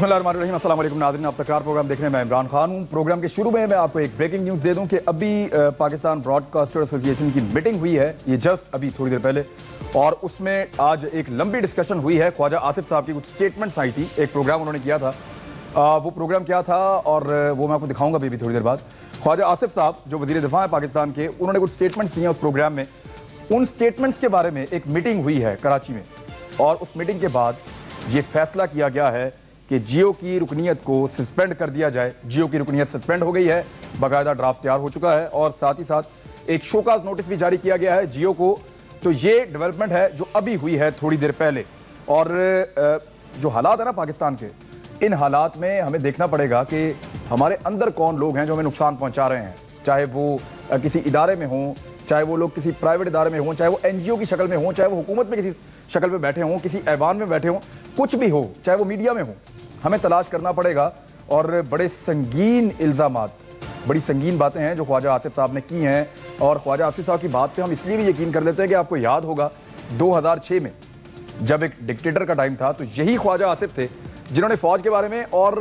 بسم اللہ الرحمن الرحیم. السلام علیکم ناظرین, آپ تکرار پروگرام دیکھ رہے ہیں. میں عمران خان ہوں. پروگرام کے شروع میں آپ کو ایک بریکنگ نیوز دے دوں کہ ابھی پاکستان براڈ کاسٹر ایسوسی ایشن کی میٹنگ ہوئی ہے, یہ جسٹ ابھی تھوڑی دیر پہلے, اور اس میں آج ایک لمبی ڈسکشن ہوئی ہے. خواجہ آصف صاحب کی کچھ سٹیٹمنٹس آئی تھی, ایک پروگرام انہوں نے کیا تھا. وہ پروگرام کیا تھا اور وہ میں آپ کو دکھاؤں گا بھی تھوڑی دیر بعد. خواجہ آصف صاحب جو وزیر دفاع ہیں پاکستان کے, انہوں نے کچھ سٹیٹمنٹس دی ہیں اس پروگرام میں. ان سٹیٹمنٹس کے بارے میں ایک میٹنگ ہوئی ہے کراچی میں, اور اس میٹنگ کے بعد یہ فیصلہ کیا گیا ہے کہ جیو کی رکنیت کو سسپینڈ کر دیا جائے. جیو کی رکنیت سسپینڈ ہو گئی ہے, باقاعدہ ڈرافٹ تیار ہو چکا ہے, اور ساتھ ہی ساتھ ایک شوکاز نوٹس بھی جاری کیا گیا ہے جیو کو. تو یہ ڈیولپمنٹ ہے جو ابھی ہوئی ہے تھوڑی دیر پہلے. اور جو حالات ہیں نا پاکستان کے, ان حالات میں ہمیں دیکھنا پڑے گا کہ ہمارے اندر کون لوگ ہیں جو ہمیں نقصان پہنچا رہے ہیں, چاہے وہ کسی ادارے میں ہوں, چاہے وہ لوگ کسی پرائیویٹ ادارے میں ہوں, چاہے وہ این جی او کی شکل میں ہوں, چاہے وہ حکومت میں کسی شکل میں بیٹھے ہوں, کسی ایوان میں بیٹھے ہوں, کچھ بھی ہو, چاہے وہ میڈیا میں ہوں. ہمیں تلاش کرنا پڑے گا. اور بڑے سنگین الزامات, بڑی سنگین باتیں ہیں جو خواجہ آصف صاحب نے کی ہیں. اور خواجہ آصف صاحب کی بات پہ ہم اس لیے بھی یقین کر لیتے ہیں کہ آپ کو یاد ہوگا 2006 میں جب ایک ڈکٹیٹر کا ٹائم تھا, تو یہی خواجہ آصف تھے جنہوں نے فوج کے بارے میں اور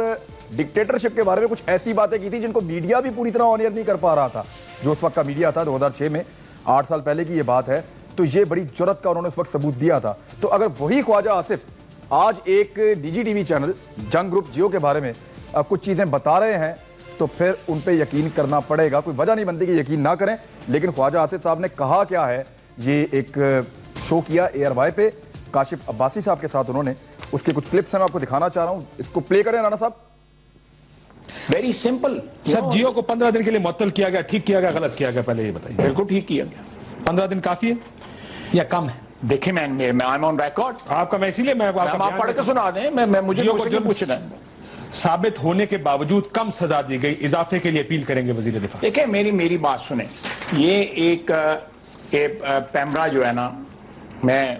ڈکٹیٹرشپ کے بارے میں کچھ ایسی باتیں کی تھی جن کو میڈیا بھی پوری طرح آنیئر نہیں کر پا رہا تھا. جو اس وقت کا میڈیا تھا 2006 میں, 8 سال پہلے کی یہ بات ہے, تو یہ بڑی جرأت کا انہوں نے اس وقت ثبوت دیا تھا. تو اگر وہی خواجہ آصف آج ایک D G T V channel Jang group Geo کے بارے میں کچھ چیزیں بتا رہے ہیں, تو پھر ان پہ یقین کرنا پڑے گا. کوئی وجہ نہیں بنتی کہ یقین نہ کریں. لیکن خواجہ آصف صاحب نے کہا کیا ہے, یہ ایک شو کیا اے آر وائی پہ کاشف عباسی صاحب کے ساتھ, انہوں نے اس کے کچھ کلپس ہیں, میں آپ کو دکھانا چاہ رہا ہوں. اس کو پلے کریں رانا صاحب. Very simple. سر جیو کو 15 دن کے لیے معطل کیا گیا, ٹھیک کیا گیا, غلط کیا گیا, پہلے یہ بتائیے. بالکل ٹھیک کیا گیا. 15 دن کافی ہے یا کم ہے؟ دیکھیں میں آئی آن ریکارڈ. آپ کا میں اسی لیے میں آپ پڑھ کے سنا دیں, مجھے پوچھنا ہے. ثابت ہونے کے باوجود کم سزا دی گئی, اضافے کے لیے اپیل کریں گے وزیر دفاع. دیکھیں میری بات سنیں. یہ ایک پیمرا جو ہے نا, میں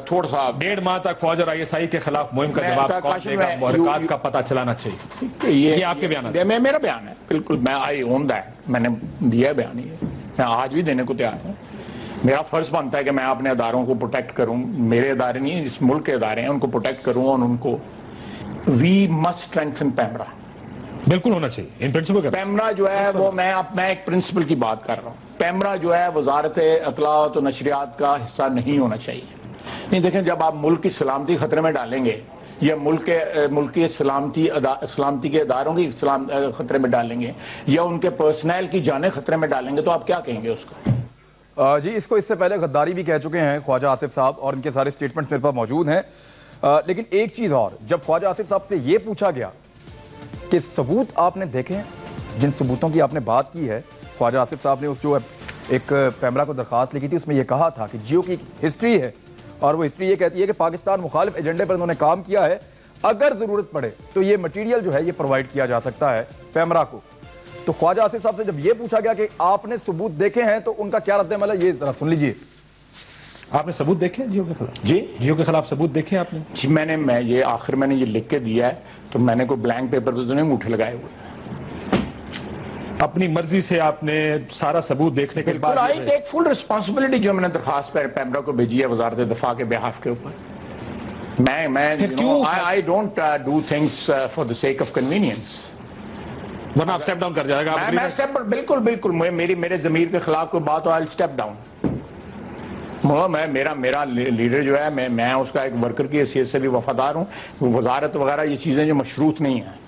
تھوڑا سا 1.5 ماہ تک فوج اور آئی ایس آئی کے خلاف مہم کا جواب کون دے گا, محرکات کا پتہ چلانا چاہیے. یہ آپ کے بیانات ہیں. میرا بیان ہے بالکل, میں آئی اون دیٹ, میں نے دیا بیان, یہ میں آج بھی دینے کو تیار ہوں. میرا فرض بنتا ہے کہ میں اپنے اداروں کو پروٹیکٹ کروں. میرے ادارے نہیں, اس ملک کے ادارے ہیں, ان کو پروٹیکٹ کروں. اور ان کو وی مسٹ اسٹرینتھن پیمرا. بالکل ہونا چاہیے ان پرنسپل. پیمرا جو ہے وہ میں ایک پرنسپل کی بات کر رہا ہوں. پیمرا جو ہے وزارت اطلاعات و نشریات کا حصہ نہیں ہونا چاہیے. نہیں دیکھیں, جب آپ ملک کی سلامتی خطرے میں ڈالیں گے, یا ملک کی سلامتی کے اداروں کی خطرے میں ڈالیں گے, یا ان کے پرسنل کی جانیں خطرے میں ڈالیں گے, تو آپ کیا کہیں گے اس کو؟ جی, اس کو اس سے پہلے غداری بھی کہہ چکے ہیں خواجہ آصف صاحب, اور ان کے سارے سٹیٹمنٹس میرے پاس موجود ہیں. لیکن ایک چیز اور, جب خواجہ آصف صاحب سے یہ پوچھا گیا کہ ثبوت آپ نے دیکھے ہیں, جن ثبوتوں کی آپ نے بات کی ہے, خواجہ آصف صاحب نے اس جو ایک پیمرا کو درخواست لکھی تھی, اس میں یہ کہا تھا کہ جیو کی ہسٹری ہے, اور وہ ہسٹری یہ کہتی ہے کہ پاکستان مخالف ایجنڈے پر انہوں نے کام کیا ہے, اگر ضرورت پڑے تو یہ مٹیریل جو ہے یہ پرووائڈ کیا جا سکتا ہے پیمرا کو. تو خواجہ آصف صاحب سے جب یہ پوچھا گیا کہ آپ نے ثبوت دیکھے ہیں, تو ان کا کیا رد عمل ہے, یہ ذرا سن لیجئے. آپ نے ثبوت دیکھے جیو کے خلاف؟ جی, جیو کے خلاف ثبوت دیکھے آپ نے؟ جی, میں یہ آخر میں نے یہ لکھ کے دیا ہے, تو میں نے کوئی بلینک پیپر پہ تو نہیں انگوٹھے لگائے ہوئے. اپنی مرضی سے آپ نے سارا ثبوت دیکھنے کے بعد آئی ٹیک فل ریسپانسبلٹی, جو میں نے درخواست پیمرا کو بھیجی ہے وزارت دفاع کے بہاف کے اوپر. I don't do things for the sake of convenience. ورنہ آپ سٹیپ ڈاؤن کر جائے گا. بالکل میرے ضمیر کے خلاف کوئی بات ہو, I'll step down. میرا لیڈر جو ہے, میں اس کا ایک ورکر کی حیثیت سے بھی وفادار ہوں. وزارت وغیرہ یہ چیزیں جو مشروط نہیں ہیں,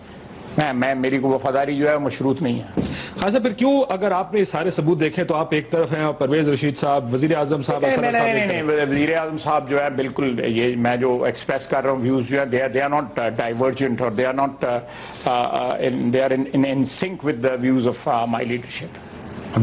میری کو وفاداری جو ہے مشروط نہیں ہے. خاصا پھر کیوں, اگر آپ نے سارے ثبوت دیکھے تو آپ ایک طرف ہیں, اور پرویز رشید صاحب, وزیر اعظم صاحب, نہیں, وزیر اعظم صاحب جو ہے بالکل, یہ میں جو ایکسپریس کر رہا ہوں ویوز جو ہے, they are not divergent, or they are not they are in sync with the views of my leadership.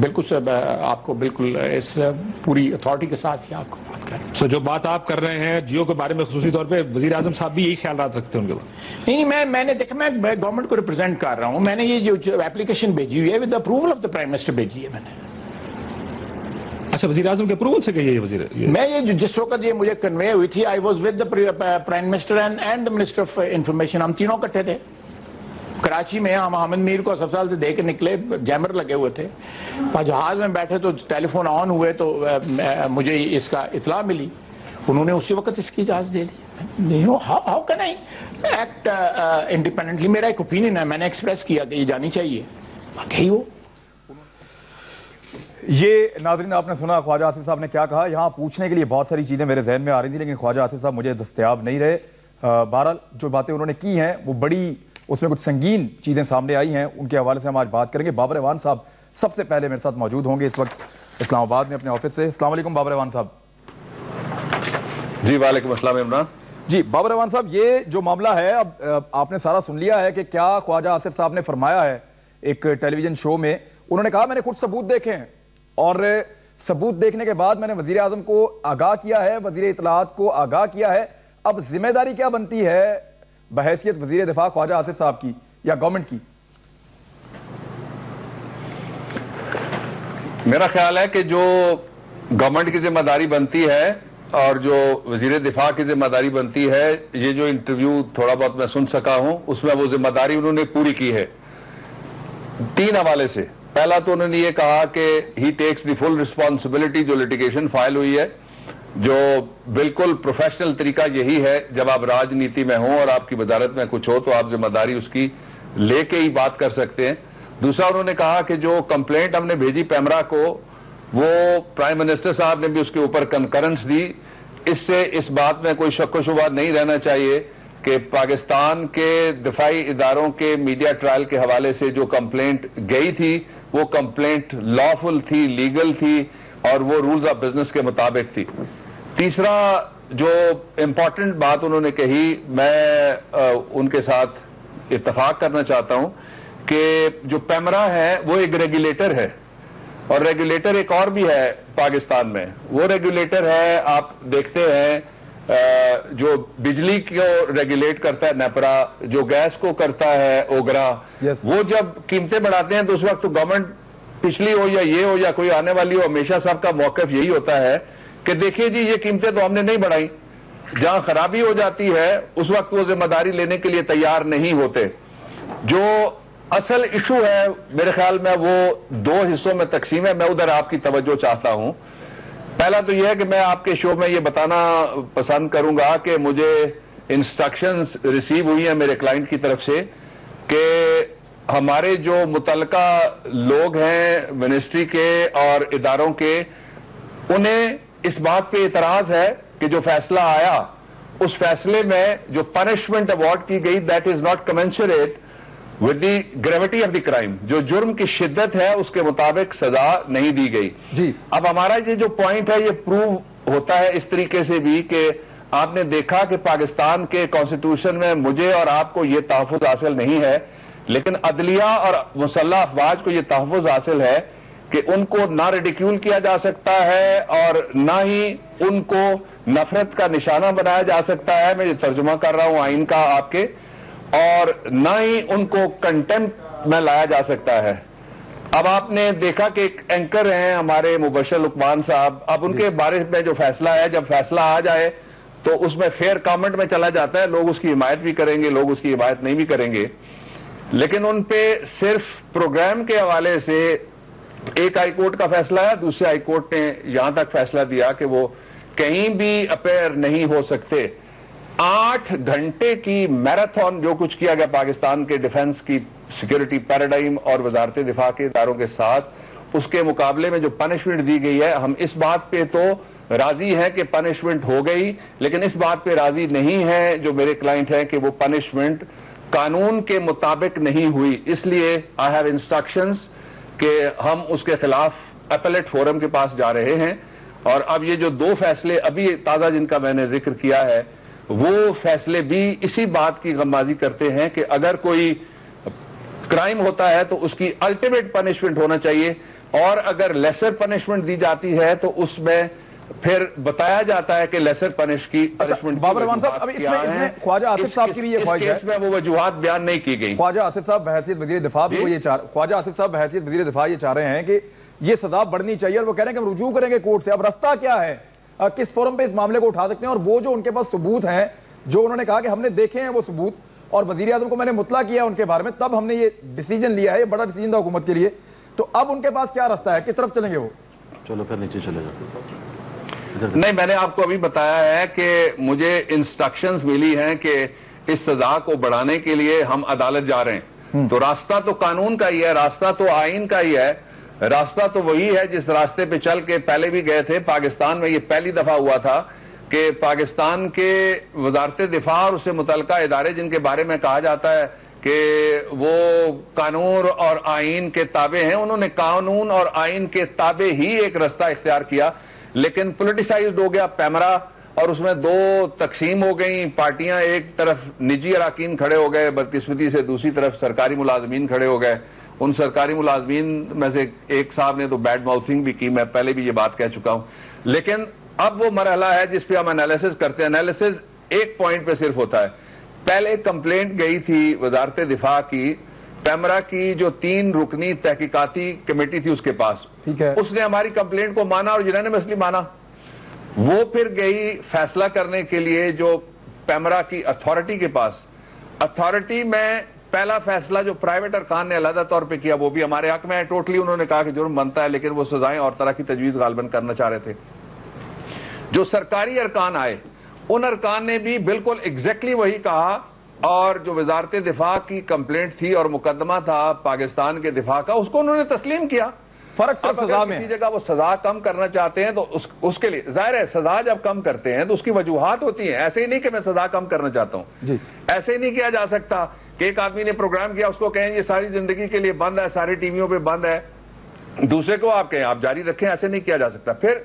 بالکل سر, آپ کو بالکل اس پوری اتھارٹی کے ساتھ ہی آپ کو بات کر رہے ہیں. سو جو بات آپ کر رہے ہیں جیو کے بارے میں خصوصی طور پہ, وزیر اعظم صاحب بھی یہی خیالات رکھتے ہیں ان کے بارے؟ نہیں, میں نے دیکھا, میں گورنمنٹ کو ریپرزینٹ کر رہا ہوں. میں نے یہ جو اپلیکیشن بھیجی ہوئی ہے with approval of the prime minister بھیجی ہے میں نے. اچھا, وزیر اعظم کے اپروول سے کہ میں یہ جس وقت یہ مجھے کنوے ہوئی تھی, I was with the prime minister and the minister of information. ہم تینوں اکٹھے تھے کراچی میں. ہم حامد میر کو اسپتال سے دے کے نکلے, جیمر لگے ہوئے تھے, اور جہاز میں بیٹھے تو ٹیلی فون آن ہوئے, تو مجھے اس کا اطلاع ملی. انہوں نے اسی وقت اس کی اجازت دے دی. How can I act independently? میرا ایک اوپینین ہے, میں نے ایکسپریس کیا کہ یہ جانی چاہیے, باقی وہ. یہ ناظرین آپ نے سنا خواجہ آصف صاحب نے کیا کہا. یہاں پوچھنے کے لیے بہت ساری چیزیں میرے ذہن میں آ رہی تھیں لیکن خواجہ آصف صاحب مجھے دستیاب نہیں رہے. بہرحال جو باتیں انہوں نے کی ہیں وہ بڑی, اس میں کچھ سنگین چیزیں سامنے آئی ہیں, ان کے حوالے سے ہم آج بات کریں گے. بابر اعوان صاحب سب سے پہلے میرے ساتھ موجود ہوں گے اس وقت اسلام آباد میں اپنے آفس سے. السلام علیکم بابر اعوان صاحب. جی وعلیکم السلام عمران. جی بابر اعوان صاحب, یہ جو معاملہ ہے اب آپ نے سارا سن لیا ہے کہ کیا خواجہ آصف صاحب نے فرمایا ہے ایک ٹیلی ویژن شو میں. انہوں نے کہا میں نے خود ثبوت دیکھے ہیں اور ثبوت دیکھنے کے بعد میں نے وزیر اعظم کو آگاہ کیا ہے, وزیر اطلاعات کو آگاہ کیا ہے. اب ذمہ داری کیا بنتی ہے بحیثیت وزیر دفاع خواجہ آصف صاحب کی یا گورنمنٹ کی؟ میرا خیال ہے کہ جو گورنمنٹ کی ذمہ داری بنتی ہے اور جو وزیر دفاع کی ذمہ داری بنتی ہے, یہ جو انٹرویو تھوڑا بہت میں سن سکا ہوں اس میں وہ ذمہ داری انہوں نے پوری کی ہے 3 حوالے سے. پہلا تو انہوں نے یہ کہا کہ ہی ٹیکس دی فل رسپانسبلٹی, جو لٹیگیشن فائل ہوئی ہے, جو بالکل پروفیشنل طریقہ یہی ہے جب آپ راجنیتی میں ہوں اور آپ کی وزارت میں کچھ ہو تو آپ ذمہ داری اس کی لے کے ہی بات کر سکتے ہیں. دوسرا انہوں نے کہا کہ جو کمپلینٹ ہم نے بھیجی پیمرا کو, وہ پرائم منسٹر صاحب نے بھی اس کے اوپر کنکرنس دی. اس سے اس بات میں کوئی شک و شبہ نہیں رہنا چاہیے کہ پاکستان کے دفاعی اداروں کے میڈیا ٹرائل کے حوالے سے جو کمپلینٹ گئی تھی وہ کمپلینٹ لافل تھی, لیگل تھی اور وہ رولز آف بزنس کے مطابق تھی. تیسرا جو امپورٹنٹ بات انہوں نے کہی, میں ان کے ساتھ اتفاق کرنا چاہتا ہوں کہ جو پیمرا ہے وہ ایک ریگولیٹر ہے اور ریگولیٹر ایک اور بھی ہے پاکستان میں. وہ ریگولیٹر ہے, آپ دیکھتے ہیں جو بجلی کو ریگولیٹ کرتا ہے نیپرا, جو گیس کو کرتا ہے اوگرا. وہ جب قیمتیں بڑھاتے ہیں تو اس وقت گورنمنٹ پچھلی ہو یا یہ ہو یا کوئی آنے والی ہو, ہمیشہ صاحب کا موقف یہی ہوتا ہے کہ دیکھیے جی یہ قیمتیں تو ہم نے نہیں بڑھائی. جہاں خرابی ہو جاتی ہے اس وقت وہ ذمہ داری لینے کے لیے تیار نہیں ہوتے. جو اصل ایشو ہے میرے خیال میں وہ 2 حصوں میں تقسیم ہے. میں ادھر آپ کی توجہ چاہتا ہوں. پہلا تو یہ ہے کہ میں آپ کے شو میں یہ بتانا پسند کروں گا کہ مجھے انسٹرکشنز ریسیو ہوئی ہیں میرے کلائنٹ کی طرف سے کہ ہمارے جو متعلقہ لوگ ہیں منسٹری کے اور اداروں کے, انہیں اس بات پہ اعتراض ہے کہ جو فیصلہ آیا اس فیصلے میں جو پنشمنٹ اوارڈ کی گئی that is not commensurate with the gravity of the crime, جو جرم کی شدت ہے اس کے مطابق سزا نہیں دی گئی. جی اب ہمارا یہ جو پوائنٹ ہے یہ پروو ہوتا ہے اس طریقے سے بھی کہ آپ نے دیکھا کہ پاکستان کے کانسٹیٹیوشن میں مجھے اور آپ کو یہ تحفظ حاصل نہیں ہے, لیکن عدلیہ اور مسلح افواج کو یہ تحفظ حاصل ہے کہ ان کو نہ ریڈیکیول کیا جا سکتا ہے اور نہ ہی ان کو نفرت کا نشانہ بنایا جا سکتا ہے. میں یہ ترجمہ کر رہا ہوں آئین کا آپ کے, اور نہ ہی ان کو کنٹمپٹ میں لایا جا سکتا ہے. اب آپ نے دیکھا کہ ایک اینکر ہیں ہمارے مبشر لقمان صاحب, اب ان کے بارے میں جو فیصلہ ہے, جب فیصلہ آ جائے تو اس میں فیئر کامنٹ میں چلا جاتا ہے, لوگ اس کی حمایت بھی کریں گے, لوگ اس کی حمایت نہیں بھی کریں گے, لیکن ان پہ صرف پروگرام کے حوالے سے ایک ہائی کورٹ کا فیصلہ ہے, دوسرے ہائی کورٹ نے یہاں تک فیصلہ دیا کہ وہ کہیں بھی اپیئر نہیں ہو سکتے. 8 گھنٹے کی میراتھن جو کچھ کیا گیا پاکستان کے ڈیفنس کی سیکیورٹی پیراڈائم اور وزارت دفاع کے اداروں کے ساتھ, اس کے مقابلے میں جو پنشمنٹ دی گئی ہے, ہم اس بات پہ تو راضی ہیں کہ پنشمنٹ ہو گئی, لیکن اس بات پہ راضی نہیں ہیں جو میرے کلائنٹ ہیں کہ وہ پنشمنٹ قانون کے مطابق نہیں ہوئی. اس لیے آئی ہیو انسٹرکشنز کہ ہم اس کے خلاف اپیلیٹ فورم کے پاس جا رہے ہیں. اور اب یہ جو 2 فیصلے ابھی تازہ جن کا میں نے ذکر کیا ہے, وہ فیصلے بھی اسی بات کی غمازی کرتے ہیں کہ اگر کوئی کرائم ہوتا ہے تو اس کی الٹیمیٹ پنشمنٹ ہونا چاہیے, اور اگر لیسر پنشمنٹ دی جاتی ہے تو اس میں پھر بتایا جاتا ہے کہ لیسر پنشمنٹ. بابر اعوان صاحب, اب اس میں خواجہ آصف صاحب کی بھی یہ خواہش ہے, اس میں وہ وجوہات بیان نہیں کی گئی. خواجہ آصف صاحب بحیثیت وزیر دفاع بھی یہ خواجہ آصف صاحب بحیثیت وزیر دفاع یہ چاہ رہے ہیں کہ یہ سزا بڑھنی چاہیے, اور وہ کہہ رہے ہیں کہ ہم رجوع کریں گے کورٹ سے. اب رستہ کیا ہے, کس فورم پہ اس معاملے کو اٹھا سکتے ہیں, اور وہ جو ان کے پاس ثبوت ہیں جو انہوں نے کہا کہ ہم نے دیکھے ہیں وہ ثبوت, اور وزیر اعظم کو میں نے مطلع کیا ان کے بارے میں, تب ہم نے یہ ڈیسیجن لیا ہے, یہ بڑا ڈیسیجن تھا حکومت کے لیے. تو اب ان کے پاس کیا راستہ ہے, کس طرف چلیں گے وہ؟ چلو پھر نیچے چلے جاتے. نہیں، میں نے آپ کو ابھی بتایا ہے کہ مجھے انسٹرکشنز ملی ہیں کہ اس سزا کو بڑھانے کے لیے ہم عدالت جا رہے ہیں، تو راستہ تو قانون کا ہی ہے، راستہ تو آئین کا ہی ہے، راستہ تو وہی ہے جس راستے پہ چل کے پہلے بھی گئے تھے۔ پاکستان میں یہ پہلی دفعہ ہوا تھا کہ پاکستان کے وزارت دفاع اور اس سے متعلقہ ادارے جن کے بارے میں کہا جاتا ہے کہ وہ قانون اور آئین کے تابع ہیں، انہوں نے قانون اور آئین کے تابع ہی ایک راستہ اختیار کیا، لیکن پولیٹیسائزڈ ہو گیا پیمرا، اور اس میں دو تقسیم ہو گئیں پارٹیاں، ایک طرف نجی اراکین کھڑے ہو گئے بدقسمتی سے، دوسری طرف سرکاری ملازمین کھڑے ہو گئے۔ ان سرکاری ملازمین میں سے ایک صاحب نے تو بیڈ ماؤتھنگ بھی کی، میں پہلے بھی یہ بات کہہ چکا ہوں، لیکن اب وہ مرحلہ ہے جس پہ ہم انالیسس کرتے ہیں۔ انالیسس ایک پوائنٹ پہ صرف ہوتا ہے۔ پہلے کمپلینٹ گئی تھی وزارت دفاع کی پیمرا کی جو 3 رکنی تحقیقاتی کمیٹی تھی اس کے پاس، اس نے ہماری کمپلینٹ کو مانا اور یونانیمسلی مانا۔ وہ پھر گئی فیصلہ کرنے کے لیے جو پیمرا کی اتھارٹی کے پاس، اتھارٹی میں پہلا فیصلہ جو پرائیویٹ ارکان نے علیحدہ طور پہ کیا وہ بھی ہمارے حق میں ہے ٹوٹلی، انہوں نے کہا کہ جرم بنتا ہے، لیکن وہ سزائیں اور طرح کی تجویز غالباً کرنا چاہ رہے تھے۔ جو سرکاری ارکان آئے ان ارکان نے بھی بالکل ایگزیکٹلی وہی کہا، اور جو وزارت دفاع کی کمپلینٹ تھی اور مقدمہ تھا پاکستان کے دفاع کا، اس کو انہوں نے تسلیم کیا۔ فرق صرف سزا میں، کسی جگہ وہ سزا کم کرنا چاہتے ہیں تو اس کے لیے ظاہر ہے سزا جب کم کرتے ہیں تو اس کی وجوہات ہوتی ہیں، ایسے ہی نہیں کہ میں سزا کم کرنا چاہتا ہوں، ایسے ہی نہیں کیا جا سکتا کہ ایک آدمی نے پروگرام کیا اس کو کہیں یہ ساری زندگی کے لیے بند ہے، ساری ٹی ویوں پہ بند ہے، دوسرے کو آپ کہیں آپ جاری رکھیں، ایسے نہیں کیا جا سکتا۔ پھر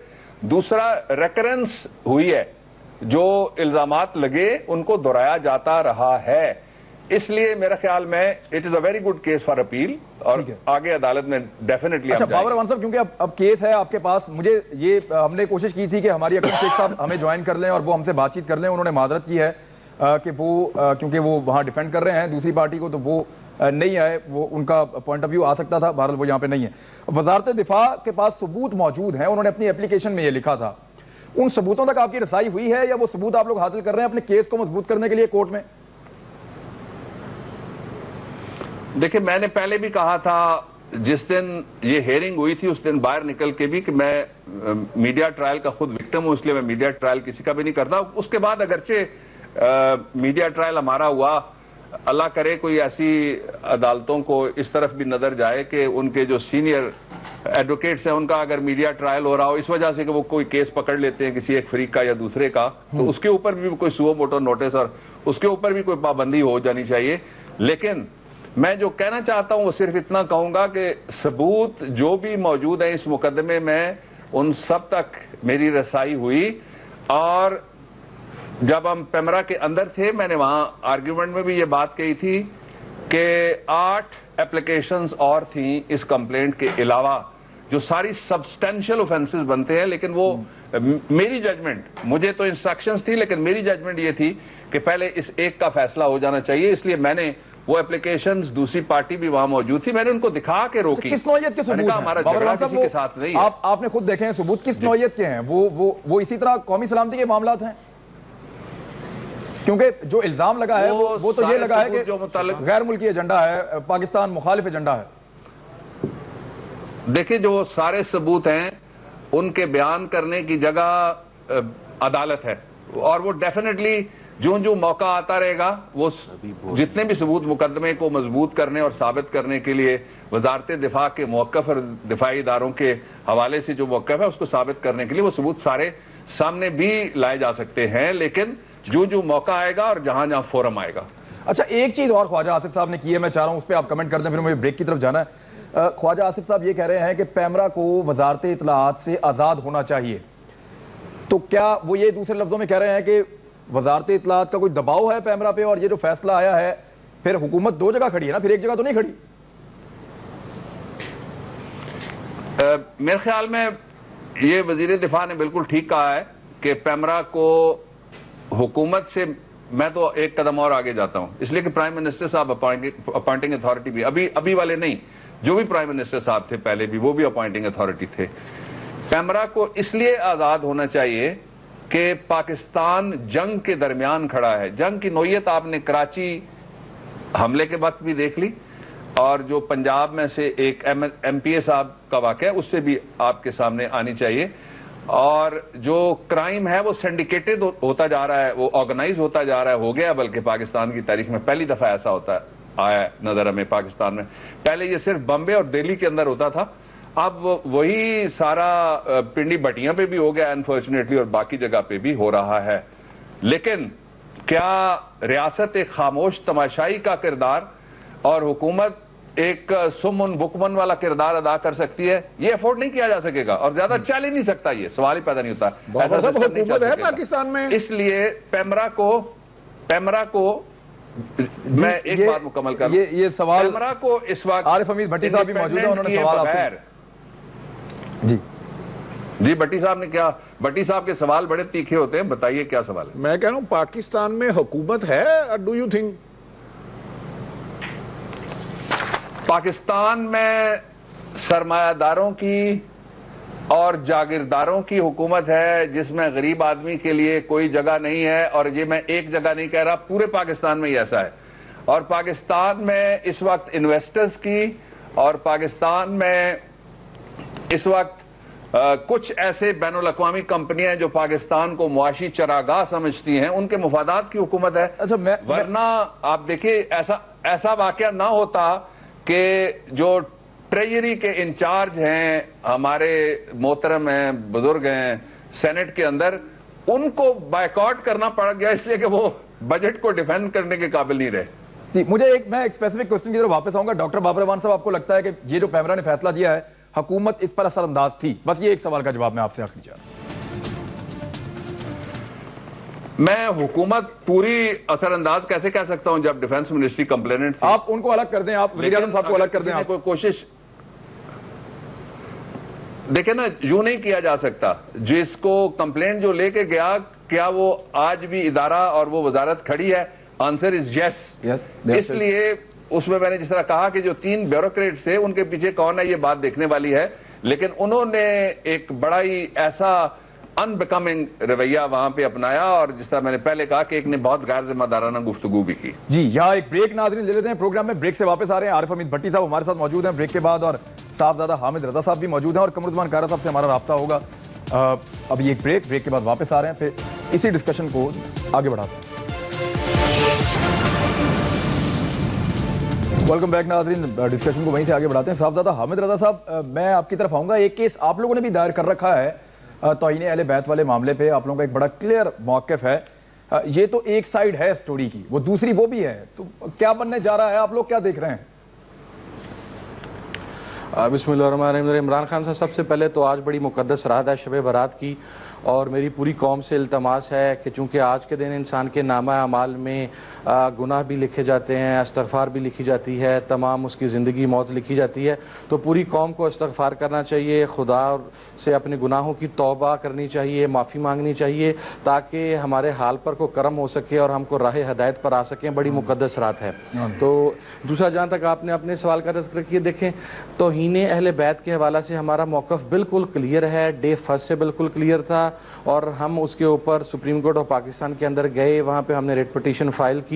دوسرا ریکرنس ہوئی ہے، جو الزامات لگے ان کو دہرایا جاتا رہا ہے، اس لیے میرا خیال میں it is a very good case for appeal, اور آگے عدالت میں ڈیفینیٹلی۔ اچھا بابر امان صاحب، کیونکہ اب کیس ہے آپ کے پاس، مجھے یہ ہم نے کوشش کی تھی کہ ہماری اکرم شیخ صاحب ہمیں جوائن کر لیں اور وہ ہم سے بات چیت کر لیں، انہوں نے معذرت کی ہے کہ وہ کیونکہ وہ وہاں ڈیفینڈ کر رہے ہیں دوسری پارٹی کو تو وہ نہیں آئے، وہ ان کا پوائنٹ آف ویو آ سکتا تھا، بہرحال وہ یہاں پہ نہیں ہے۔ وزارت دفاع کے پاس ثبوت موجود ہیں، انہوں نے اپنی اپلیکیشن میں یہ لکھا تھا، ان ثبوتوں تک آپ کی رسائی ہوئی ہے یا وہ ثبوت آپ لوگ حاصل کر رہے ہیں اپنے کیس کو مضبوط کرنے کے لیے کورٹ میں؟ دیکھیں میں نے پہلے بھی کہا تھا جس دن یہ ہیئرنگ ہوئی تھی اس دن باہر نکل کے بھی کہ میں میڈیا ٹرائل کا خود وکٹم ہوں، اس لیے میں میڈیا ٹرائل کسی کا بھی نہیں کرتا۔ اس کے بعد اگرچہ میڈیا ٹرائل ہمارا ہوا، اللہ کرے کوئی ایسی عدالتوں کو اس طرف بھی نظر جائے کہ ان کے جو سینئر ایڈوکیٹس ہیں ان کا اگر میڈیا ٹرائل ہو رہا ہو اس وجہ سے کہ وہ کوئی کیس پکڑ لیتے ہیں کسی ایک فریق کا یا دوسرے کا، تو اس کے اوپر بھی کوئی سو موٹو نوٹس اور اس کے اوپر بھی کوئی پابندی ہو جانی چاہیے۔ لیکن میں جو کہنا چاہتا ہوں وہ صرف اتنا کہوں گا کہ ثبوت جو بھی موجود ہیں اس مقدمے میں ان سب تک میری رسائی ہوئی، اور جب ہم پیمرا کے اندر تھے میں نے وہاں آرگیومنٹ میں بھی یہ بات کہی تھی کہ 8 اپلیکیشنز اور تھیں اس کمپلینٹ کے علاوہ جو ساری سبسٹینشل اوفینسز بنتے ہیں، لیکن وہ میری ججمنٹ، مجھے تو انسٹرکشنز تھی لیکن میری ججمنٹ یہ تھی کہ پہلے اس ایک کا فیصلہ ہو جانا چاہیے، اس لیے میں نے وہ اپلیکیشنز دوسری پارٹی بھی وہاں موجود تھی میں نے ان کو دکھا کے روکی۔ کس نوعیت کے ثبوت ہیں؟ ہمارا جھگڑا کسی کے ساتھ نہیں ہے۔ آپ نے خود دیکھے ہیں ثبوت کس نوعیت کے ہیں؟ وہ اسی طرح قومی سلامتی کے معاملات ہیں؟ کیونکہ جو الزام لگا ہے وہ تو یہ لگا ہے کہ غیر ملکی ایجنڈا ہے، پاکستان مخالف ایجنڈا ہے۔ دیکھیں جو سارے ثبوت ہیں ان کے بیان کرنے کی جگہ عدالت ہے، اور وہ ڈیفینیٹلی جو موقع آتا رہے گا وہ جتنے بھی ثبوت مقدمے کو مضبوط کرنے اور ثابت کرنے کے لیے وزارت دفاع کے موقف اور دفاعی اداروں کے حوالے سے جو موقف ہے اس کو ثابت کرنے کے لیے وہ ثبوت سارے سامنے بھی لائے جا سکتے ہیں، لیکن جو موقع آئے گا اور جہاں فورم آئے گا۔ اچھا ایک چیز اور خواجہ آصف صاحب نے کی ہے، میں چاہ رہا ہوں اس پہ آپ کمنٹ کر دیں، پھر مجھے بریک کی طرف جانا ہے۔ خواجہ آصف صاحب یہ کہہ رہے ہیں کہ پیمرا کو وزارت اطلاعات سے آزاد ہونا چاہیے، تو کیا وہ یہ دوسرے لفظوں میں کہہ رہے ہیں کہ وزارت اطلاعات کا کوئی دباؤ ہے پیمرا پہ، اور یہ جو فیصلہ آیا ہے پھر حکومت 2 جگہ کھڑی ہے نا، پھر ایک جگہ تو نہیں کھڑی؟ میرے خیال میں یہ وزیر دفاع نے بالکل ٹھیک کہا ہے کہ پیمرا کو حکومت سے میں تو ایک قدم اور آگے جاتا ہوں، اس لیے کہ پرائم منسٹر صاحب اپوائنٹنگ اتھارٹی بھی ابھی والے نہیں، جو بھی پرائم منسٹر صاحب تھے پہلے بھی وہ بھی اپوائنٹنگ اتھارٹی تھے۔ پیمرا کو اس لیے آزاد ہونا چاہیے کہ پاکستان جنگ کے درمیان کھڑا ہے۔ جنگ کی نوعیت آپ نے کراچی حملے کے وقت بھی دیکھ لی، اور جو پنجاب میں سے ایک ایم پی اے صاحب کا واقعہ ہے اس سے بھی آپ کے سامنے آنی چاہیے۔ اور جو کرائم ہے وہ سینڈیکیٹڈ ہوتا جا رہا ہے, وہ آرگنائز ہوتا جا رہا ہے, ہو گیا بلکہ پاکستان کی تاریخ میں پہلی دفعہ ایسا ہوتا آیا ہے نظر ہمیں پاکستان میں. پہلے یہ صرف بمبے اور دہلی کے اندر ہوتا تھا, اب وہی سارا پنڈی بٹیاں پہ بھی ہو گیا انفارچونیٹلی, اور باقی جگہ پہ بھی ہو رہا ہے. لیکن کیا ریاست ایک خاموش تماشائی کا کردار اور حکومت ایک سمن بکمن والا کردار ادا کر سکتی ہے؟ یہ افورڈ نہیں کیا جا سکے گا, اور زیادہ چل ہی نہیں سکتا, یہ سوال ہی پیدا نہیں ہوتا. ایسا سسٹم نہیں چل سکے گا پاکستان میں. اس لیے پیمرا کو میں ایک بات مکمل کر رہا ہوں. یہ سوال پیمرا کو اس وقت عارف حمید بھٹی صاحب بھی موجود ہیں, انہوں نے سوال آپ سے. جی بھٹی صاحب نے کیا, بھٹی صاحب کے سوال بڑے تیکھے ہوتے ہیں, بتائیے کیا سوال ہے. میں کہہ رہا ہوں پاکستان میں حکومت ہے, ڈو یو تھنک؟ پاکستان میں سرمایہ داروں کی اور جاگیرداروں کی حکومت ہے, جس میں غریب آدمی کے لیے کوئی جگہ نہیں ہے. اور یہ میں ایک جگہ نہیں کہہ رہا, پورے پاکستان میں ہی ایسا ہے. اور پاکستان میں اس وقت انویسٹرز کی, اور پاکستان میں اس وقت کچھ ایسے بین الاقوامی کمپنیاں جو پاکستان کو معاشی چراگاہ سمجھتی ہیں, ان کے مفادات کی حکومت ہے. ورنہ آپ دیکھیں ایسا واقعہ نہ ہوتا کہ جو ٹریجری کے انچارج ہیں, ہمارے محترم ہیں, بزرگ ہیں سینٹ کے اندر, ان کو بائیکاٹ کرنا پڑ گیا اس لیے کہ وہ بجٹ کو ڈیفینڈ کرنے کے قابل نہیں رہے. جی میں ایک اسپیسیفک کوسچن کی طرف واپس آؤں گا. ڈاکٹر بابر رحمان صاحب, آپ کو لگتا ہے کہ یہ جو پیمرا نے فیصلہ دیا ہے, حکومت اس پر اثر انداز تھی؟ بس یہ ایک سوال کا جواب میں آپ سے آخری چاہتا ہوں. میں حکومت پوری اثر انداز کیسے کہہ سکتا ہوں جب ڈیفنس منسٹری کمپلیننٹ تھی؟ آپ ان کو الگ کر دیں, آپ وزیر اعظم صاحب کو الگ کر دیں. آپ کوئی کوشش دیکھیں نا, یوں نہیں کیا جا سکتا. جس کو کمپلینٹ جو لے کے گیا, کیا وہ آج بھی ادارہ اور وہ وزارت کھڑی ہے؟ آنسر از یس. اس لیے اس میں نے جس طرح کہا کہ جو 3 بیوروکریٹس تھے, ان کے پیچھے کون ہے یہ بات دیکھنے والی ہے, لیکن انہوں نے ایک بڑا ہی ایسا ان بیکمنگ رویہ وہاں پہ اپنایا, اور جس طرح میں نے پہلے کہا کہ ایک نے بہت غیر ذمہ دارانہ گفتگو بھی کی. جی یہاں ایک بریک ناظرین لے لیتے ہیں پروگرام میں. بریک سے واپس آ رہے ہیں. عارف حمید بھٹی صاحب ہمارے ساتھ موجود ہیں بریک کے بعد, اور صاحبزادہ حامد رضا صاحب بھی موجود ہیں, اور قمرالزمان کارا صاحب سے ہمارا رابطہ ہوگا. اب یہ ایک بریک کے بعد واپس آ رہے ہیں, پھر اسی ڈسکشن کو آگے بڑھاتے ہیں. ویلکم بیک ناظرین, ڈسکشن کو وہیں سے آگے بڑھاتے ہیں. صاحبزادہ حامد رضا صاحب, میں آپ کی طرف آؤں گا. ایک کیس آپ لوگوں نے بھی دائر کر رکھا ہے توہین اہل بیت والے معاملے پہ. آپ لوگوں کا ایک بڑا کلیئر موقف ہے. یہ تو ایک سائیڈ ہے سٹوری کی, وہ دوسری وہ بھی ہے, تو کیا بننے جا رہا ہے؟ آپ لوگ کیا دیکھ رہے ہیں؟ بسم اللہ الرحمن الرحیم. عمران خان صاحب, سب سے پہلے تو آج بڑی مقدس رات ہے, شب برات کی, اور میری پوری قوم سے التماس ہے کہ چونکہ آج کے دن انسان کے نامہ اعمال میں گناہ بھی لکھے جاتے ہیں, استغفار بھی لکھی جاتی ہے, تمام اس کی زندگی موت لکھی جاتی ہے, تو پوری قوم کو استغفار کرنا چاہیے, خدا سے اپنے گناہوں کی توبہ کرنی چاہیے, معافی مانگنی چاہیے, تاکہ ہمارے حال پر کو کرم ہو سکے اور ہم کو راہ ہدایت پر آ سکیں. بڑی مقدس رات ہے. تو دوسرا, جہاں تک آپ نے اپنے سوال کا تذکر کیا, دیکھیں توہین اہل بیت کے حوالہ سے ہمارا موقف بالکل کلیئر ہے, ڈے فرسٹ سے بالکل کلیئر تھا, اور ہم اس کے اوپر سپریم کورٹ آف پاکستان کے اندر گئے, وہاں پہ ہم نے ریٹ پٹیشن فائل کی,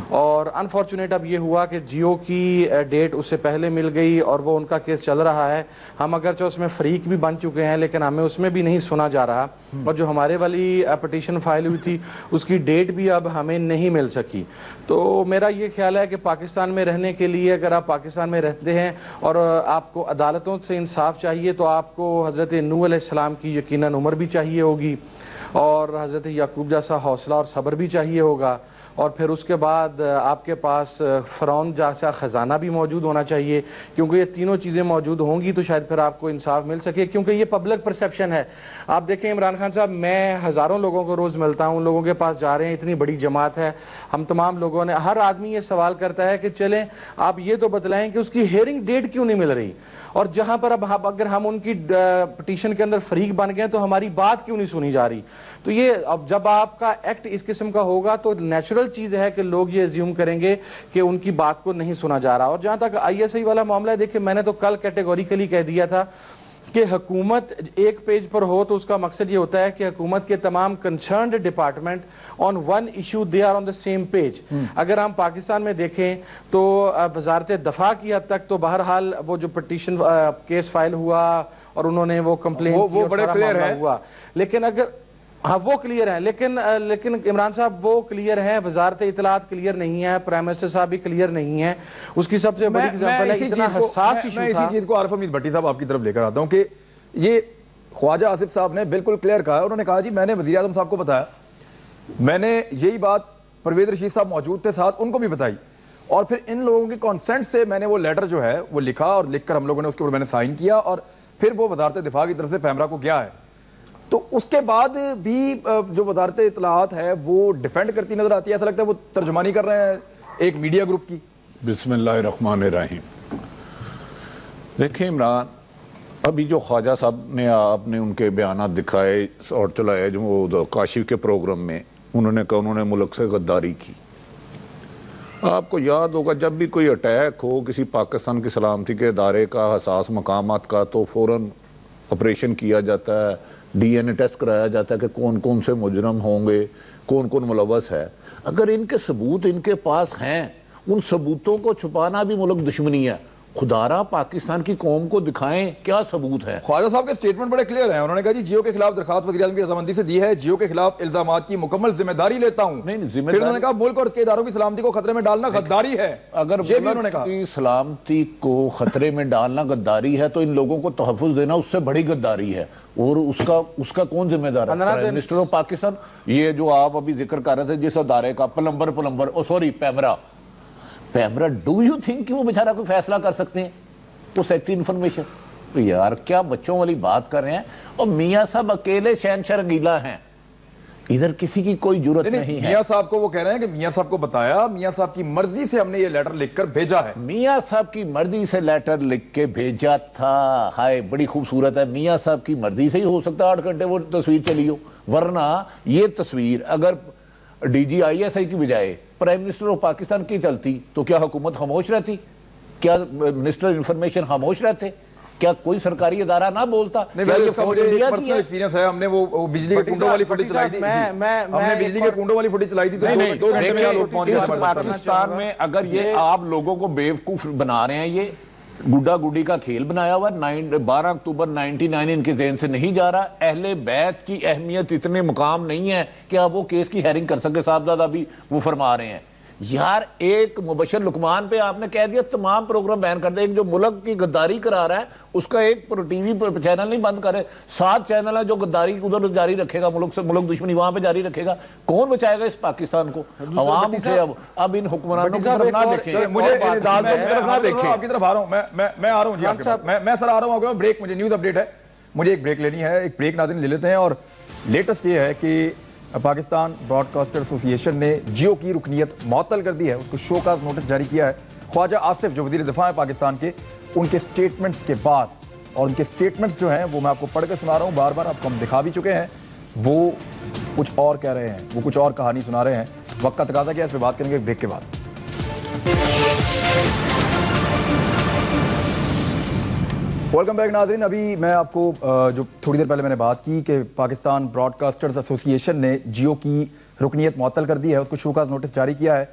اور انفارچونیٹ اب یہ ہوا کہ جیو کی ڈیٹ اس سے پہلے مل گئی, اور وہ ان کا کیس چل رہا ہے. ہم اگرچہ اس میں فریق بھی بن چکے ہیں, لیکن ہمیں اس میں بھی نہیں سنا جا رہا, اور جو ہمارے والی پٹیشن فائل ہوئی تھی اس کی ڈیٹ بھی اب ہمیں نہیں مل سکی. تو میرا یہ خیال ہے کہ پاکستان میں رہنے کے لیے, اگر آپ پاکستان میں رہتے ہیں اور آپ کو عدالتوں سے انصاف چاہیے, تو آپ کو حضرت نوح علیہ السلام کی یقیناً عمر بھی چاہیے ہوگی, اور حضرت یعقوب جیسا حوصلہ اور صبر بھی چاہیے ہوگا, اور پھر اس کے بعد آپ کے پاس فرعون جیسا خزانہ بھی موجود ہونا چاہیے, کیونکہ یہ تینوں چیزیں موجود ہوں گی تو شاید پھر آپ کو انصاف مل سکے, کیونکہ یہ پبلک پرسیپشن ہے. آپ دیکھیں عمران خان صاحب, میں ہزاروں لوگوں کو روز ملتا ہوں, ان لوگوں کے پاس جا رہے ہیں, اتنی بڑی جماعت ہے, ہم تمام لوگوں نے, ہر آدمی یہ سوال کرتا ہے کہ چلیں آپ یہ تو بتلائیں کہ اس کی ہیئرنگ ڈیٹ کیوں نہیں مل رہی, اور جہاں پر اب اگر ہم ان کی پٹیشن کے اندر فریق بن گئے تو ہماری بات کیوں نہیں سنی جا رہی. تو یہ اب جب آپ کا ایکٹ اس قسم کا ہوگا تو نیچرل چیز ہے کہ لوگ یہ ایزیوم کریں گے کہ ان کی بات کو نہیں سنا جا رہا. اور جہاں تک ISI والا معاملہ ہے, دیکھیں میں نے تو کل کیٹیگوریکلی کہہ دیا تھا کہ حکومت ایک پیج پر ہو تو اس کا مقصد یہ ہوتا ہے کہ حکومت کے تمام concerned department on one issue they are on the same page. اگر ہم پاکستان میں دیکھیں تو وزارت دفاع کی حد تک تو بہرحال وہ جو پٹیشن کیس فائل ہوا اور انہوں نے وہ کمپلین کی اور سارا معاملہ ہوا. لیکن اگر ہاں وہ کلیئر ہیں, لیکن عمران صاحب وہ کلیئر ہیں, وزارت اطلاعات کلیئر نہیں ہے, پرائم منسٹر صاحب بھی کلیئر نہیں ہے. اس کی سب سے بڑی ایگزامپل ہے اتنا حساس ایشو تھا. میں اسی چیز کو عارف حمید بھٹی صاحب آپ کی طرف لے کر آتا ہوں کہ یہ خواجہ آصف صاحب نے بالکل کلیئر کہا ہے. انہوں نے کہا جی میں نے وزیر اعظم صاحب کو بتایا, میں نے یہی بات پرویز رشید صاحب موجود تھے ساتھ, ان کو بھی بتائی, اور پھر ان لوگوں کی کانسنٹ سے میں نے وہ لیٹر جو ہے وہ لکھا, اور لکھ کر ہم لوگوں نے اس کے اوپر میں نے سائن کیا, اور پھر وہ وزارت دفاع کی طرف سے پیمرا کو گیا ہے. تو اس کے بعد بھی جو وزارت اطلاعات ہے وہ ڈیفینڈ کرتی نظر آتی ہے. ایسا لگتا ہے وہ ترجمانی کر رہے ہیں ایک میڈیا گروپ کی. بسم اللہ الرحمن الرحیم. دیکھیں عمران, ابھی جو خواجہ صاحب نے آپ نے ان کے بیانات دکھائے اور چلائے جو وہ کاشف کے پروگرام میں, انہوں نے کہا انہوں نے ملک سے غداری کی. آپ کو یاد ہوگا جب بھی کوئی اٹیک ہو کسی پاکستان کی سلامتی کے ادارے کا, حساس مقامات کا, تو فوراً آپریشن کیا جاتا ہے, ڈی این اے ٹیسٹ کرایا جاتا ہے کہ کون کون سے مجرم ہوں گے, کون کون ملوث ہے. اگر ان کے ثبوت ان کے پاس ہیں, ان ثبوتوں کو چھپانا بھی ملک دشمنی ہے. خدا را پاکستان کی قوم کو دکھائیں کیا ثبوت ہے. خواجہ صاحب کے سٹیٹمنٹ بڑے کلیئر ہیں. انہوں نے کہا جی جیو کے خلاف درخواست وزیر اعظم کی رضامندی سے دی ہے, جیو کے خلاف الزامات کی مکمل ذمہ داری لیتا ہوں. پھر انہوں نے کہا ملک اور اس کے اداروں کی سلامتی کو خطرے میں ڈالنا غداری ہے. اگر ملک کی سلامتی کو خطرے میں ڈالنا غداری ہے تو ان لوگوں کو تحفظ دینا اس سے بڑی غداری ہے. اور اس کا کون ذمہ دار ہے؟ Prime minister of Pakistan. یہ جو آپ ابھی ذکر کر رہے تھے جس ادارے کا پیمرا, ڈو یو تھنک کہ وہ بیچارہ کوئی فیصلہ کر سکتے ہیں تو سیکٹری انفارمیشن؟ تو یار کیا بچوں والی بات کر رہے ہیں. اور میاں صاحب اکیلے شہنشاہ رنگیلا ہیں, ادھر کسی کی کوئی جرت نہیں ہے. میاں صاحب کو وہ کہہ رہے ہیں کہ میاں صاحب کو بتایا, میاں صاحب کی مرضی سے ہم نے یہ لیٹر لکھ کر بھیجا ہے. میاں صاحب کی مرضی سے لیٹر لکھ کے بھیجا تھا. ہائے بڑی خوبصورت ہے. میاں صاحب کی مرضی سے ہی ہو سکتا ہے 8 گھنٹے وہ تصویر چلی ہو, ورنہ یہ تصویر اگر D G I S I کی بجائے پرائم منسٹر آف پاکستان کی چلتی تو کیا حکومت خاموش رہتی؟ کیا منسٹر انفارمیشن خاموش رہتے؟ کیا کوئی سرکاری ادارہ نہ بولتا؟ پرسنل ایکسپیرینس ہے, ہم نے وہ بجلی کے کنڈوں والی فوٹیج چلائی تھی, ہم نے بجلی کے کنڈوں والی فوٹیج چلائی تھی تو 2 گھنٹے میں لوگ پہنچ گئے. پاکستان میں اگر یہ آپ لوگوں کو بیوقوف بنا رہے ہیں, یہ گڈا گڈی کا کھیل بنایا ہوا, 12 اکتوبر 99 ان کے ذہن سے نہیں جا رہا. اہل بیت کی اہمیت اتنے مقام نہیں ہے کہ آپ وہ کیس کی ہیرنگ کر سکے. صاحبزادہ بھی وہ فرما رہے ہیں. یار ایک مبشر لقمان پہ آپ نے کہہ دیا تمام پروگرام بین کر دے. ایک جو ملک کی غداری کرا رہا ہے اس کا ایک ٹی وی چینل نہیں بند کرے, 7 چینل ہے جو غداری ادھر جاری رکھے گا, ملک سے ملک دشمنی وہاں پہ جاری رکھے گا. کون بچائے گا اس پاکستان کو؟ عوام اٹھے. اب ان حکمرانوں کی طرف نہ دیکھیں, مجھے آپ کی طرف آ رہا ہوں, میں آ رہا ہوں جی, میں سر آ رہا ہوں. بریک, مجھے نیوز اپڈیٹ ہے, مجھے ایک بریک لینی ہے. ایک بریک ناظرین لے لیتے ہیں. اور لیٹسٹ یہ ہے کہ پاکستان براڈ کاسٹر ایسوسی ایشن نے جیو کی رکنیت معطل کر دی ہے. اس کو شو کاز نوٹس جاری کیا ہے. خواجہ آصف جو وزیر دفاع ہے پاکستان کے, ان کے سٹیٹمنٹس کے بعد, اور ان کے سٹیٹمنٹس جو ہیں وہ میں آپ کو پڑھ کے سنا رہا ہوں, بار بار آپ کو ہم دکھا بھی چکے ہیں. وہ کچھ اور کہہ رہے ہیں, وہ کچھ اور کہانی سنا رہے ہیں. وقت کا تقاضا کیا ہے, اس پہ بات کریں گے بریک کے بعد. ویلکم بیک ناظرین. ابھی میں آپ کو جو تھوڑی دیر پہلے میں نے بات کی کہ پاکستان براڈ کاسٹرز ایسوسی ایشن نے جیو کی رکنیت معطل کر دی ہے, اس کو شوکاز نوٹس جاری کیا ہے.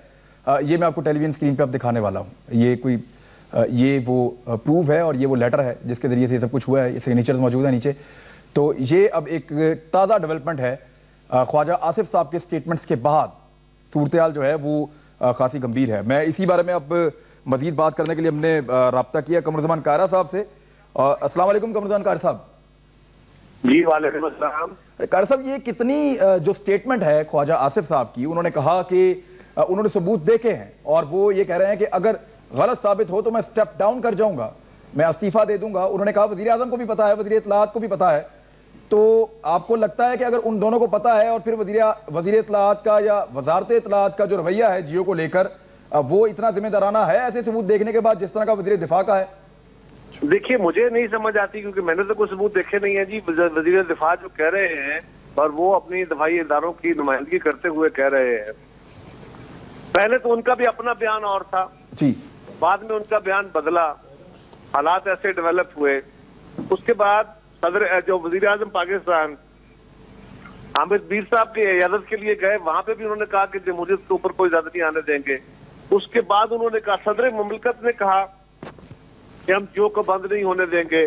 یہ میں آپ کو ٹیلی ویژن اسکرین پہ اب دکھانے والا ہوں. یہ وہ پروف ہے اور یہ وہ لیٹر ہے جس کے ذریعے سے یہ سب کچھ ہوا ہے. یہ سگنیچرز موجود ہیں نیچے. تو یہ اب ایک تازہ ڈیولپمنٹ ہے. خواجہ آصف صاحب کے سٹیٹمنٹس کے بعد صورتحال جو ہے وہ خاصی گمبھیر ہے. میں اسی بارے میں اب مزید بات کرنے کے لیے ہم نے رابطہ کیا قمرزمان قاہرہ صاحب سے. السلام علیکم قمرزمان قاہرہ صاحب. جی وعلیکم السلام. قاہرہ صاحب, یہ کتنی جو سٹیٹمنٹ ہے خواجہ آصف صاحب کی, انہوں نے کہا کہ انہوں نے ثبوت دیکھے ہیں اور وہ یہ کہہ رہے ہیں کہ اگر غلط ثابت ہو تو میں سٹیپ ڈاؤن کر جاؤں گا, میں استعفیٰ دے دوں گا. انہوں نے کہا وزیر اعظم کو بھی پتا ہے, وزیر اطلاعات کو بھی پتا ہے. تو آپ کو لگتا ہے کہ اگر ان دونوں کو پتا ہے اور پھر وزیر اطلاعات کا یا وزارت اطلاعات کا جو رویہ ہے جیو کو لے کر وہ اتنا ذمہ دارانہ ہے ایسے ثبوت دیکھنے کے بعد جس طرح کا وزیر دفاع کا ہے؟ دیکھیے مجھے نہیں سمجھ آتی کیونکہ میں نے تو کوئی ثبوت دیکھے نہیں ہے جی. وزیر دفاع جو کہہ رہے ہیں اور وہ اپنی دفاعی اداروں کی نمائندگی کرتے ہوئے کہہ رہے ہیں, پہلے تو ان کا بھی اپنا بیان اور تھا جی, بعد میں ان کا بیان بدلا, حالات ایسے ڈیولپ ہوئے. اس کے بعد صدر جو وزیر اعظم پاکستان حامد میر صاحب کی عیادت کے لیے گئے, وہاں پہ بھی انہوں نے کہا کہ جمہوریت کے اوپر کوئی زیادتی آنے دیں گے. اس کے بعد انہوں نے کہا, صدر مملکت نے کہا کہ ہم جیو کو بند نہیں ہونے دیں گے.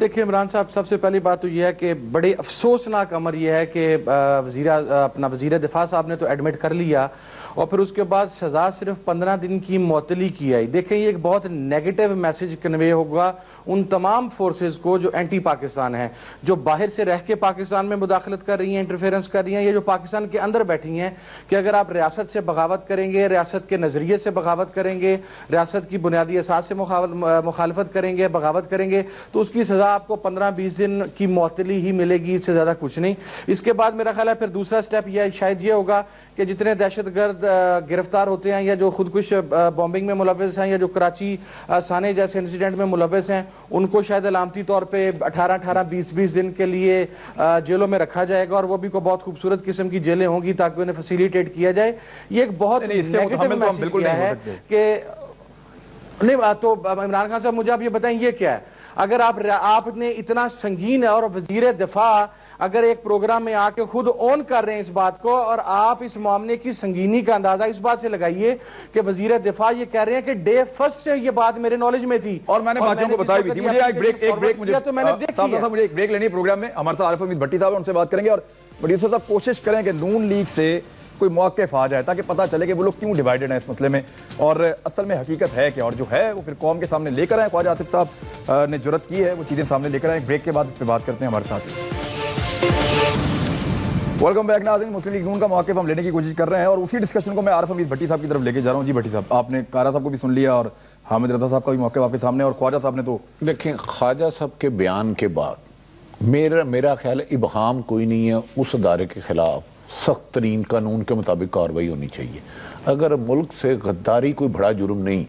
دیکھیں عمران صاحب، سب سے پہلی بات تو یہ ہے کہ بڑے افسوسناک امر یہ ہے کہ وزیر دفاع صاحب نے تو ایڈمٹ کر لیا اور پھر اس کے بعد سزا صرف 15 دن کی معطلی کی آئی. دیکھیں یہ ایک بہت نیگیٹو میسج کنوے ہوگا ان تمام فورسز کو جو اینٹی پاکستان ہیں, جو باہر سے رہ کے پاکستان میں مداخلت کر رہی ہیں, انٹرفیرنس کر رہی ہیں, یا جو پاکستان کے اندر بیٹھی ہیں کہ اگر آپ ریاست سے بغاوت کریں گے, ریاست کے نظریے سے بغاوت کریں گے, ریاست کی بنیادی اساس سے مخالفت کریں گے, بغاوت کریں گے, تو اس کی سزا آپ کو 15-20 دن کی معطلی ہی ملے گی, اس سے زیادہ کچھ نہیں. اس کے بعد میرا خیال ہے پھر دوسرا سٹیپ یہ شاید یہ ہوگا کہ جتنے دہشت گرد گرفتار ہوتے ہیں یا جو خودکش بومبنگ میں ملوث ہیں یا جو کراچی سانے جیسے انسیڈنٹ میں ملوث ہیں, ان کو شاید علامتی طور پہ 18-20 دن کے لیے جیلوں میں رکھا جائے گا, اور وہ بھی کو بہت خوبصورت قسم کی جیلیں ہوں گی تاکہ انہیں فیسیلیٹیٹ کیا جائے. یہ ایک بہت نیگیٹو میسج کیا ہے کہ نہیں. تو عمران خان صاحب مجھے آپ یہ بتائیں یہ کیا ہے, اگر آپ نے اتنا سنگین ہے اور وزیر دفاع اگر ایک پروگرام میں آ کے خود اون کر رہے ہیں اس بات کو, اور آپ اس معاملے کی سنگینی کا اندازہ اس بات سے لگائیے کہ وزیر دفاع یہ کہہ رہے ہیں کہ ڈے فرسٹ سے یہ بات میرے نالج میں تھی اور میں نے باتوں کو بتائی بھی تھی. مجھے ایک بریک مجھے ایک بریک لینی ہے پروگرام میں. ہمارے ساتھ عارف حمید بھٹی صاحب ہیں, ان سے بات کریں گے. اور پروڈیوسر صاحب کوشش کریں کہ نون لیگ سے کوئی موقف آ جائے تاکہ پتہ چلے کہ وہ لوگ کیوں ڈیوائیڈڈ ہیں اس مسئلے میں, اور اصل میں حقیقت ہے کہ اور جو ہے وہ پھر قوم کے سامنے لے کر آئیں. خواجہ آصف صاحب نے جرأت کی ہے وہ چیزیں سامنے لے کر آئیں. بریک کے بعد اس پہ بات کرتے ہیں ہمارے ساتھ. ویلکم بیک ناظرین. مسلم لیگ نون کا موقف ہم لینے کی کوشش کر رہے ہیں اور اسی ڈسکشن کو میں عارف حمید بھٹی صاحب کی طرف لے کے جا رہا ہوں. جی بھٹی صاحب, آپ نے کارا صاحب کو بھی سن لیا اور حامد رضا صاحب کا بھی موقف آپ کے سامنے, اور خواجہ صاحب نے تو دیکھیں خواجہ صاحب کے بیان کے بعد میرا خیال ہے ابہام کوئی نہیں ہے. اس ادارے کے خلاف سخت ترین قانون کے مطابق کارروائی ہونی چاہیے. اگر ملک سے غداری کوئی بڑا جرم نہیں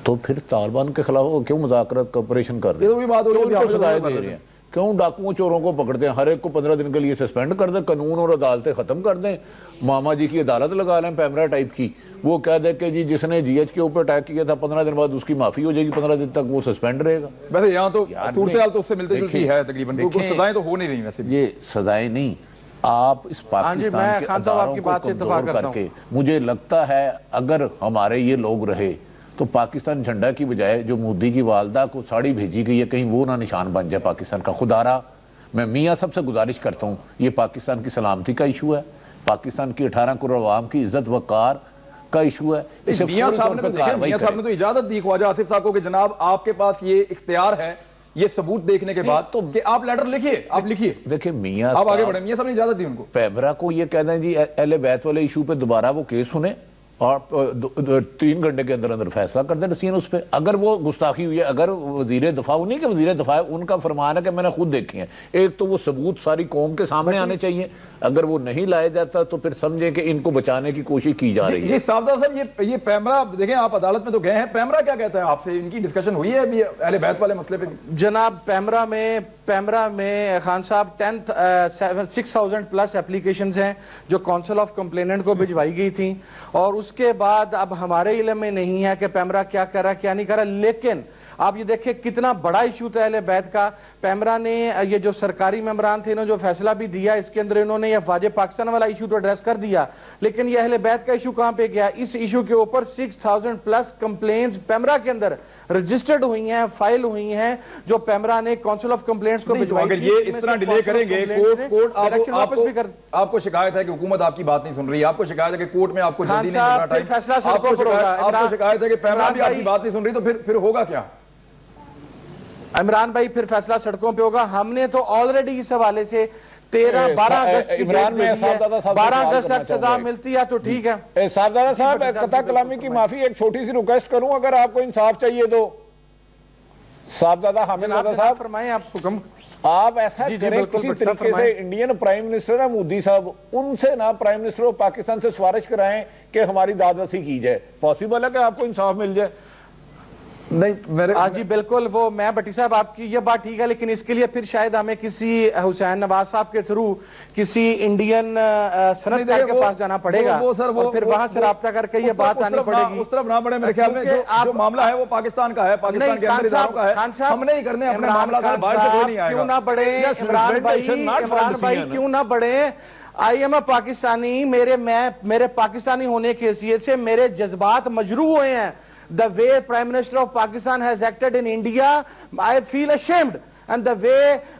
تو پھر طالبان کے خلاف کیوں مذاکرات کوپریشن کر رہے ہیں, کیوں ڈاکوؤں چوروں کو پکڑتے ہیں, ہر ایک کو 15 دن کے لیے سسپینڈ کر دیں, قانون اور عدالتیں ختم کر دیں, ماما جی کی عدالت لگا لیں پیمرا ٹائپ کی, وہ کہہ دے کہ جی جس نے جی ایچ کے اوپر اٹیک کیا تھا 15 دن بعد اس کی معافی ہو جائے گی, 15 دن تک وہ سسپینڈ رہے گا. ویسے یہاں تو صورتحال تو اس سے ملتے جلتی ہے تقریباً, سزائیں تو ہو نہیں رہی. ویسے یہ سزائیں نہیں, آپ اس پاکستان کے اداروں کو کمزور کر کے, مجھے لگتا ہے اگر ہمارے یہ لوگ رہے تو پاکستان جھنڈا کی بجائے جو مودی کی والدہ کو ساڑی بھیجی گئی ہے کہیں وہ نہ نشان بن جائے پاکستان کا. خدا میں میاں سب سے گزارش کرتا ہوں, یہ پاکستان کی سلامتی کا ایشو ہے, پاکستان کی 18 کروڑ عوام کی عزت وقار کا ایشو ہے. میاں صاحب نے تو اجازت دی خواجہ آصف صاحب کو کہ جناب آپ کے پاس یہ اختیار ہے, یہ ثبوت دیکھنے کے بعد تو کہ آپ لیٹر لکھیے, آپ لکھیے. دیکھیں میاں آپ آگے بڑھیں. میاں صاحب نے اجازت دی ان کو, پیمرا کو یہ کہہ دیں جی اہل بیت والے ایشو پہ دوبارہ وہ کیس سنیں اور 3 گھنٹے کے اندر فیصلہ کر دیں ڈسیزن اس پہ. اگر وہ گستاخی ہوئی ہے, اگر وزیر دفاع نہیں کہ وزیر دفاع ان کا فرمان ہے کہ میں نے خود دیکھی ہیں, ایک تو وہ ثبوت ساری قوم کے سامنے آنے چاہیے, اگر وہ نہیں لائے جاتا تو پھر سمجھیں کہ ان کو بچانے کی کوشش کی جا رہی ہے. جی صاحبزادہ صاحب, یہ پیمرا دیکھیں آپ عدالت میں تو گئے ہیں, پیمرا کیا کہتا ہے آپ سے, ان کی ڈسکشن ہوئی ہے ابھی اہل بیت والے مسئلے پہ؟ جناب پیمرا میں خان صاحب 6,000 پلس اپلیکیشنز ہیں جو کونسل آف کمپلیننٹ کو بھجوائی گئی تھیں, اور اس کے بعد اب ہمارے علم میں نہیں ہے کہ پیمرا کیا کر رہا کیا نہیں کر رہا. لیکن آپ یہ دیکھیں کتنا بڑا ایشو تھا اہل بیت کا. پیمرا نے یہ جو سرکاری ممبران تھے انہوں جو فیصلہ بھی دیا, اس کے اندر انہوں نے یہ افواج پاکستان والا ایشو تو ایڈریس کر دیا, لیکن یہ اہل بیت کا ایشو کہاں پہ گیا؟ اس ایشو کے اوپر 6,000 پلس کمپلینٹس پیمرا کے اندر رجسٹرڈ ہوئی ہیں, فائل ہوئی ہیں, جو پیمرا نے کونسل آف کمپلینٹس کو بھجوائی تھی. اگر یہ اس طرح ڈیلے کریں گے, کورٹ آپ کو شکایت ہے کہ حکومت آپ کی بات نہیں سن رہی, آپ کو شکایت ہے کہ کورٹ میں آپ کو جلدی نہیں کرنا ٹائم, آپ کو شکایت ہے کہ پیمرا بھی آپ کی بات نہیں سن رہی, تو پھر ہوگا کیا؟ عمران بھائی پھر فیصلہ سڑکوں پہ ہوگا. ہم نے تو آلریڈی اس حوالے سے 12 اگست کی ڈیٹ دے دی ہے, 12 اگست تک سزا ملتی ہے تو ٹھیک ہے. صاحبزادہ صاحب قطع کلامی کی معافی, ایک چھوٹی سی ریکویسٹ کروں, اگر آپ کو انصاف چاہیے تو صاحبزادہ حامد رضا صاحب فرمائیں, آپ حکم. آپ ایسا کریں کسی طریقے سے انڈین پرائم منسٹر ہے مودی صاحب, ان سے نہ پرائم منسٹر آف پاکستان سے سفارش کرائیں کہ ہماری داد رسی کی جائے. پاسبل ہے کہ آپ کو انصاف مل جائے؟ نہیں جی بالکل, وہ میں بٹی صاحب آپ کی یہ بات ٹھیک ہے, لیکن اس کے لیے پھر شاید ہمیں کسی حسین نواز صاحب کے تھرو کسی انڈین صنعتکار کے پاس جانا پڑے گا, اور پھر وہاں سے رابطہ کر کے یہ بات آنی پڑے گی. اس طرف نہ بڑھے, میرے خیال میں جو معاملہ ہے وہ پاکستان کا ہے, پاکستان کے اندر اداروں کا ہے, ہم نہیں کرنے اپنے معاملات باہر سے کوئی نہیں آئے گا. کیوں نہ بڑھے عمران بھائی, کیوں نہ بڑھے. آئی ایم اے پاکستانی, میرے پاکستانی ہونے کی حیثیت سے میرے جذبات مجروح ہوئے ہیں, the way Prime Minister of Pakistan has acted in India, I feel ashamed. And the way